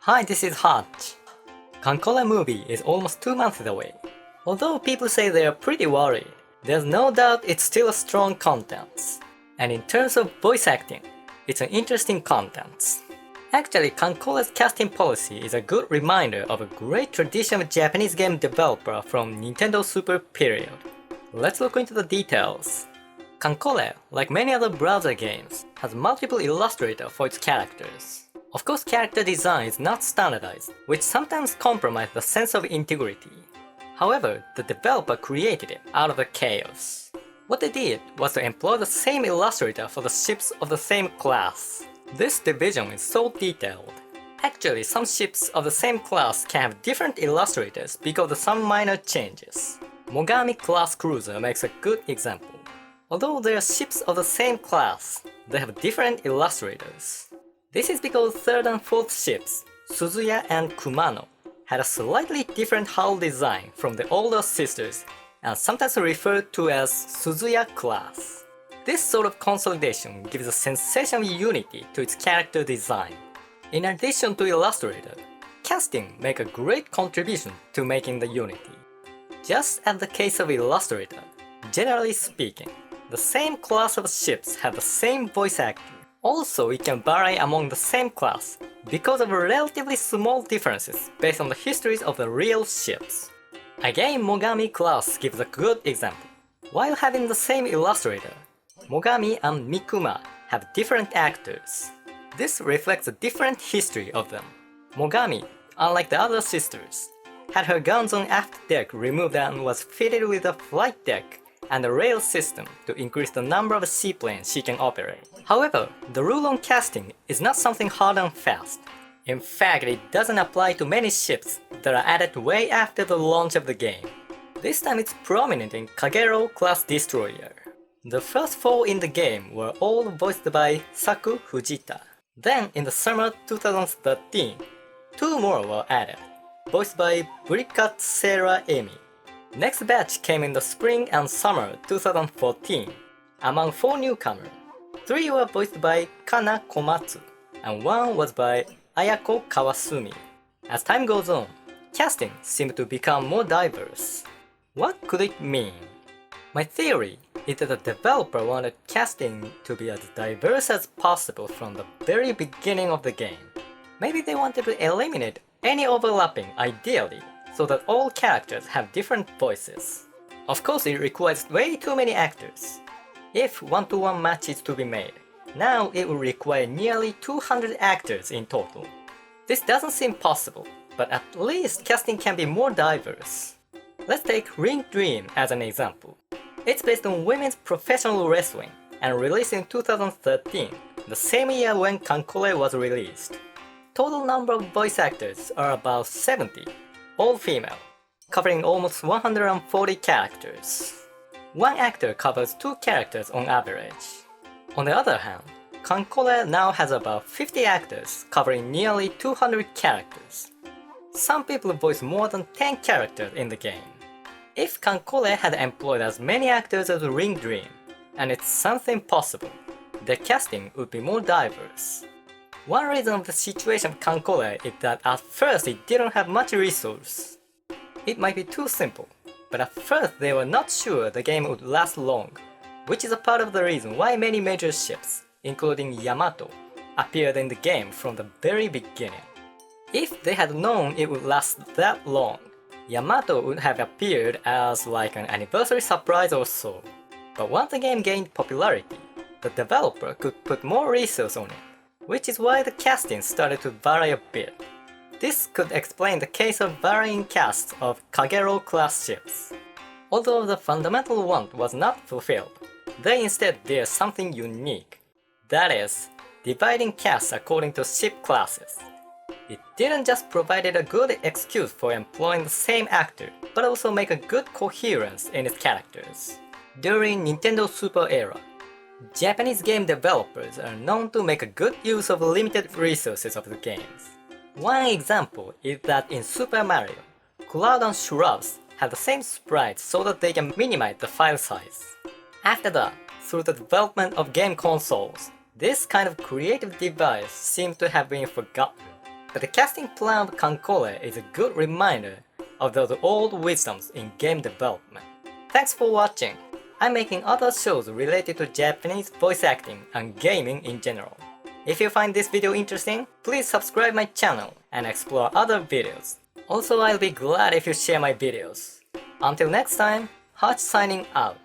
Hi, this is Hutch. KANCOLLE movie is almost 2 months away. Although people say they are pretty worried, there's no doubt it's still a strong content. And in terms of voice acting, it's an interesting content. Actually, KANCOLLE's casting policy is a good reminder of a great tradition of Japanese game developer from Nintendo Super period. Let's look into the details. KANCOLLE, like many other browser games, has multiple illustrators for its characters. Of course, character design is not standardized, which sometimes compromises the sense of integrity. However, the developer created it out of the chaos. What they did was to employ the same illustrator for the ships of the same class. This division is so detailed. Actually, some ships of the same class can have different illustrators because of some minor changes. MOGAMI class cruiser makes a good example. Although they are ships of the same class, they have different illustrators. This is because 3rd and 4th ships, Suzuya and Kumano, had a slightly different hull design from the older sisters and sometimes referred to as Suzuya class. This sort of consolidation gives a sensation of unity to its character design. In addition to illustrator, casting make a great contribution to making the unity. Just as the case of illustrator, generally speaking, the same class of ships have the same voice actor. Also, it can vary among the same class because of relatively small differences based on the histories of the real ships. Again, Mogami class gives a good example. While having the same illustrator, Mogami and Mikuma have different actors. This reflects a different history of them. Mogami, unlike the other sisters, had her guns on aft deck removed and was fitted with a flight deck and a rail system to increase the number of seaplanes she can operate. However, the rule on casting is not something hard and fast. In fact, it doesn't apply to many ships that are added way after the launch of the game. This time it's prominent in KAGERO class destroyer. The first 4 in the game were all voiced by Saku Fujita. Then, in the summer 2013, 2 more were added, voiced by Brikat Sarah Emi. Next batch came in the spring and summer 2014. Among 4 newcomers, 3 were voiced by Kana Komatsu, and 1 was by Ayako Kawasumi. As time goes on, casting seemed to become more diverse. What could it mean? My theory is that the developer wanted casting to be as diverse as possible from the very beginning of the game. Maybe they wanted to eliminate any overlapping ideally, so that all characters have different voices. Of course, it requires way too many actors. If 1-to-1 match is to be made, now it will require nearly 200 actors in total. This doesn't seem possible, but at least casting can be more diverse. Let's take Ring Dream as an example. It's based on women's professional wrestling and released in 2013, the same year when KANCOLLE was released. Total number of voice actors are about 70. All female, covering almost 140 characters. One actor covers 2 characters on average. On the other hand, KANCOLLE now has about 50 actors covering nearly 200 characters. Some people voice more than 10 characters in the game. If KANCOLLE had employed as many actors as Ring Dream, and it's something possible, their casting would be more diverse. One reason of the situation of KANCOLLE is that at first it didn't have much resource. It might be too simple, but at first they were not sure the game would last long, which is a part of the reason why many major ships, including Yamato, appeared in the game from the very beginning. If they had known it would last that long, Yamato would have appeared as like an anniversary surprise or so. But once the game gained popularity, the developer could put more resources on it, which is why the casting started to vary a bit. This could explain the case of varying casts of KAGERO class ships. Although the fundamental want was not fulfilled, they instead did something unique. That is, dividing casts according to ship classes. It didn't just provide a good excuse for employing the same actor, but also make a good coherence in its characters. During Nintendo Super era, Japanese game developers are known to make a good use of limited resources of the games. One example is that in Super Mario, Cloud and Shrubs have the same sprites so that they can minimize the file size. After that, through the development of game consoles, this kind of creative device seems to have been forgotten. but the casting plan of KANCOLLE is a good reminder of those old wisdoms in game development. Thanks for watching! I'm making other shows related to Japanese voice acting and gaming in general. If you find this video interesting, please subscribe my channel and explore other videos. Also, I'll be glad if you share my videos. Until next time, Hutch signing out.